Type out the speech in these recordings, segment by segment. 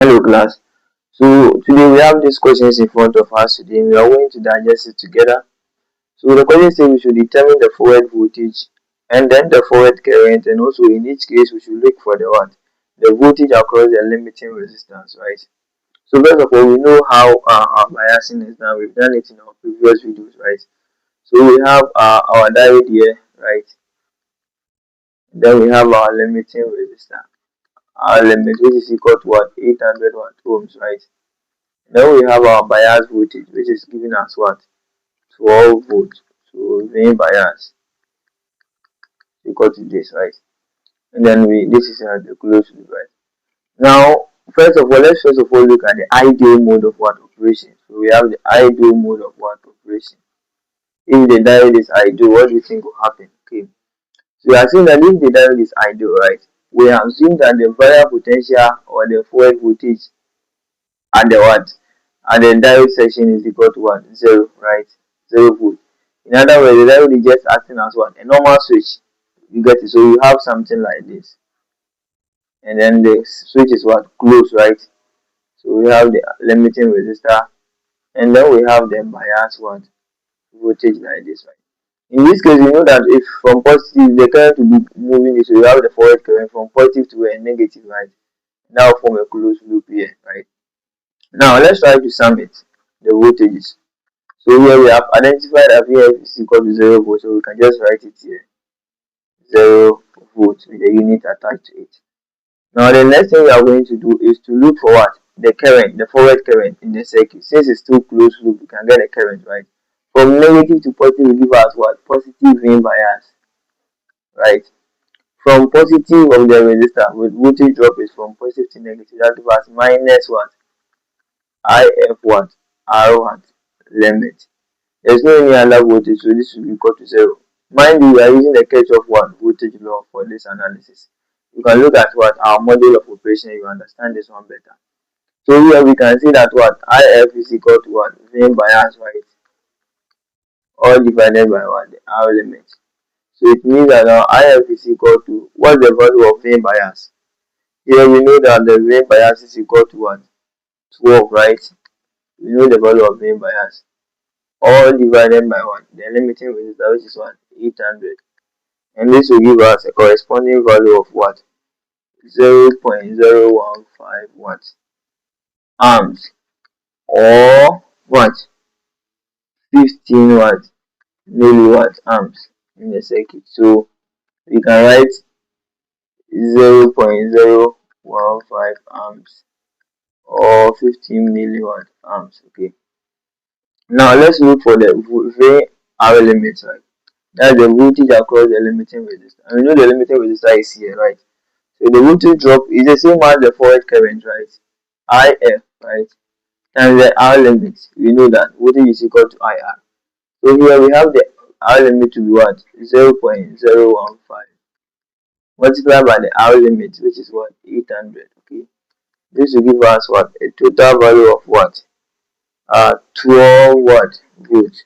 Hello class. So today we have these questions in front of us today and we are going to digest it together. So the question says we should determine the forward voltage and then the forward current, and also in each case we should look for the what? The voltage across the limiting resistance, right? So first of all, we know how our biasing is done. We've done it in our previous videos, right? So we have our diode here, right? Then we have our limiting resistance. Our limit, which is equal to what? 800 watt ohms, right? Then we have our bias voltage, which is giving us what? 12 volts. So V bias equal to this, right? And then this is the closed loop, right? Now, first of all, let's first of all look at the ideal mode of what operation. So we have the ideal mode of what operation. If the diode is ideal, what do you think will happen? Okay. So we are saying that if the diode is ideal, right? We assume that the variable potential or the forward voltage at the what? At the diode section is equal to what? Zero, right? 0 volt. In other words, the diode is just acting as what? A normal switch. You get it? So you have something like this. And then the switch is what? Closed, right? So we have the limiting resistor. And then we have the bias what? Voltage like this, right? In this case, you know that if from positive, the current will be moving this, so you have the forward current from positive to a negative, right? Now form a closed loop here, right? Now let's try to sum it, the voltages. So here we have identified that Vf is equal to 0 volt, so we can just write it here, 0 volt with a unit attached to it. Now the next thing we are going to do is to look for what? The current, the forward current in the circuit. Since it's still closed loop, we can get the current, right? From negative to positive will give us what? Positive V bias, right? From positive of the resistor, with voltage drop is from positive to negative, that gives us minus what? IF what? R what? Limit. There's no any other voltage, so this will be equal to 0. Mind you, we are using the Kirchhoff what? Voltage law for this analysis. You can look at what? Our model of operation, you understand this one better. So here we can see that what? IF is equal to what? V bias, right? All divided by what? The R limit. So it means that our IF is equal to, what's the value of V bias? Here we know that the V bias is equal to what? 12, right? We know the value of V bias. All divided by what? The limiting resistor, which is what? 800. And this will give us a corresponding value of what? 0.015 watts amps, or what? 15 watt milliwatt amps in the circuit. So we can write 0.015 amps or 15 milliwatt amps. Okay. Now let's look for the VR limit, right? That's the voltage across the limiting resistor. And we know the limiting resistor is here, right? So the voltage drop is the same as the forward current, right? IF, right? And the R limit, we know that voltage is equal to IR. So here we have the R limit to be what? 0.015 multiplied by the R limit, which is what? 800. Okay. This will give us what? A total value of what? 12 watt volt.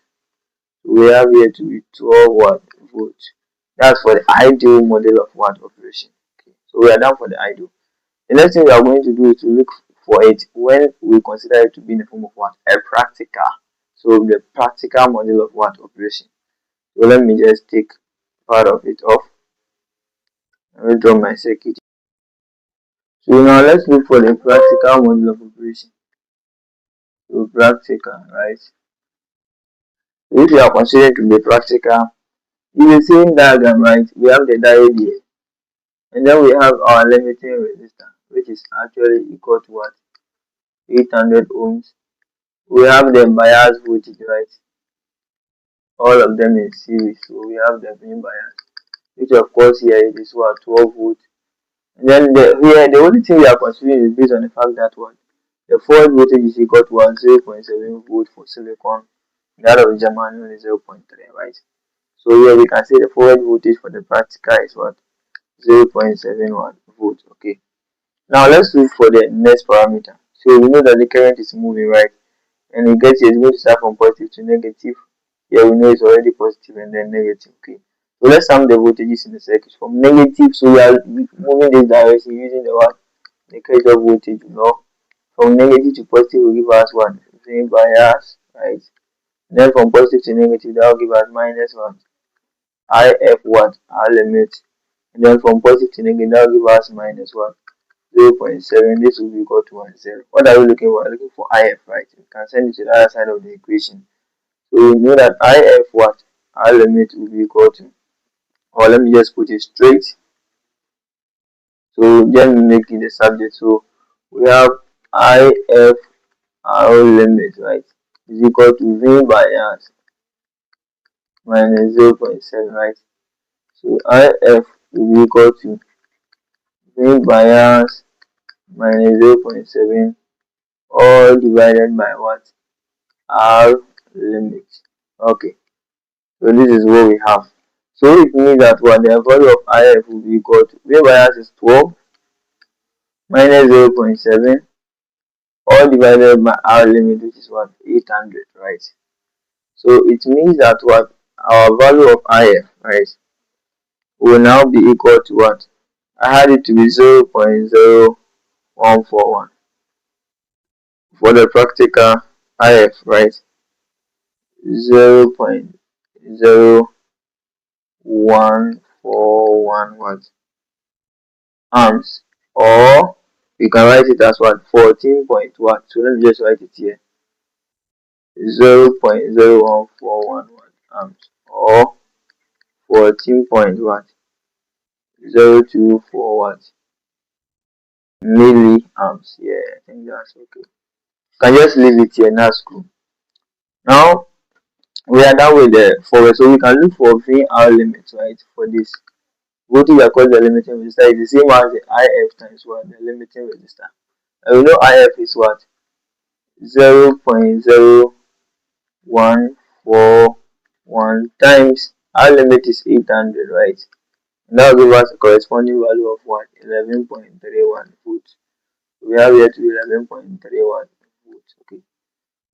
We have here to be 12 watt volt. That's for the ideal model of watt operation. Okay. So we are done for the ideal. The next thing we are going to do is to look for it when we consider it to be in the form of what? A practical. So the practical model of what operation. So let me just take part of it off. I will draw my circuit. So now let's look for the practical model of operation. So practical, right? So if you are considering to be practical, in the same diagram, right? We have the diode here. And then we have our limiting resistor, which is actually equal to what? 800 ohms. We have the bias voltage, right? All of them in series. So we have the main bias, which of course here it is what? 12 volt. And then here the only thing we are considering is based on the fact that what? The forward voltage is equal to 0.7 volt for silicon. That of germanium is 0.3, right? So here we can say the forward voltage for the practical is what? 0.71 volt. Okay. Now let's look for the next parameter. So we know that the current is moving, right? And it gets here, it's going to start from positive to negative. Here we know it's already positive and then negative. Okay. So let's sum the voltages in the circuit from negative. So we are moving this direction using the what? The Kirchhoff voltage law. From negative to positive will give us what? V bias, right? Then from positive to negative, that will give us minus what? IF what? Our limit. And then from positive to negative, that will give us minus what? 0.7. This will be equal to 1, 0. What are we looking for? We're looking for IF, right? We can send it to the other side of the equation. So we know that IF what? Our limit will be equal to, or let me just put it straight. So then make it the subject. So we have IF our limit, right, is equal to V bias minus 0.7, right? So IF will be equal to V bias minus 0.7 all divided by what? R limit. Okay, so this is what we have. So it means that what the value of IF will be equal to V bias is 12 minus 0.7 all divided by R limit, which is what? 800, right? So it means that what our value of IF, right, will now be equal to what? I had it to be 0.0141 for the practical IF, right? 0.0141 what? Amps, or you can write it as what? 14 point what? So let me just write it here. 0.0141 amps, or 14 point what? 024 what? Milliamps. Yeah, I think that's okay. Can just leave it here, that's cool. Now we are done with the forward, so we can look for VR limit, right? For this voltage across the limiting resistor is the same as the IF times what? The limiting resistor. And we know IF is what? 0.0141 times our limit is 800, right? And that will give us a corresponding value of what? 11.31 volts. We have here to 11.31 volts. Okay.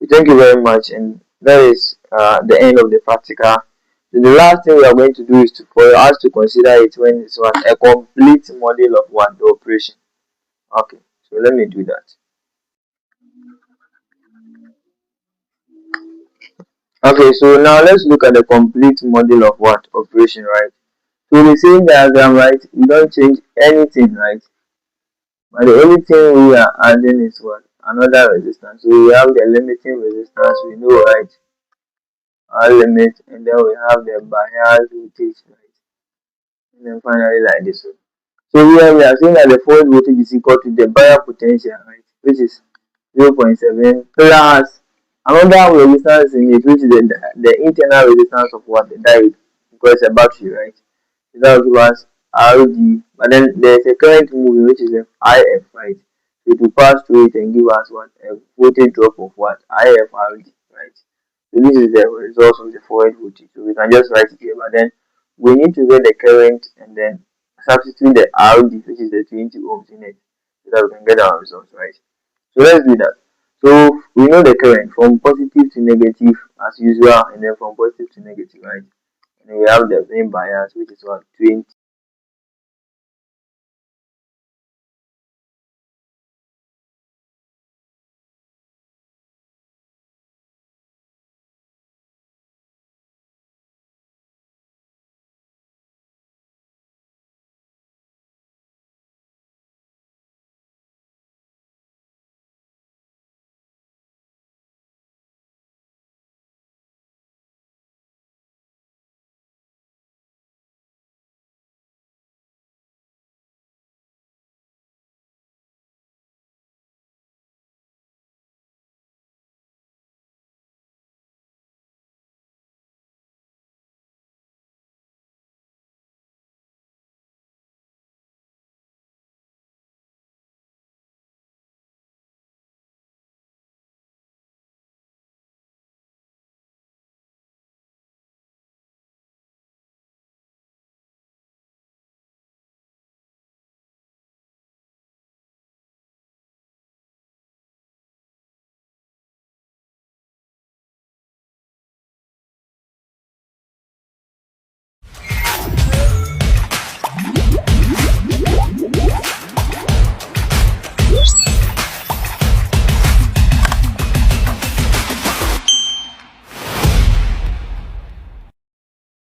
Thank you very much, and that is the end of the practical. So the last thing we are going to do is for us to consider it when it's what? A complete model of what? The operation. Okay, so let me do that. Okay, so now let's look at the complete model of what? Operation, right? So the same diagram, right? We don't change anything, right? But the only thing we are adding is what? Another resistance. So we have the limiting resistance, we know, right? Our limit, and then we have the bias voltage, right? And then finally like this one. So here we are saying that the forward voltage is equal to the bias potential, right? Which is 0.7 plus another resistance in it, which is the internal resistance of what? The diode, because it's a battery, right? So that will give us RD, but then there's a current moving, which is IF, right? So it will pass through it and give us what? A voltage drop of what? IFRD, right? So this is the result of the forward voltage. So we can just write it here, but then we need to get the current and then substitute the RD, which is the 20 ohms in it, so that we can get our results, right? So let's do that. So we know the current from positive to negative as usual, and then from positive to negative, right? And then we have the main bias, which is what? 20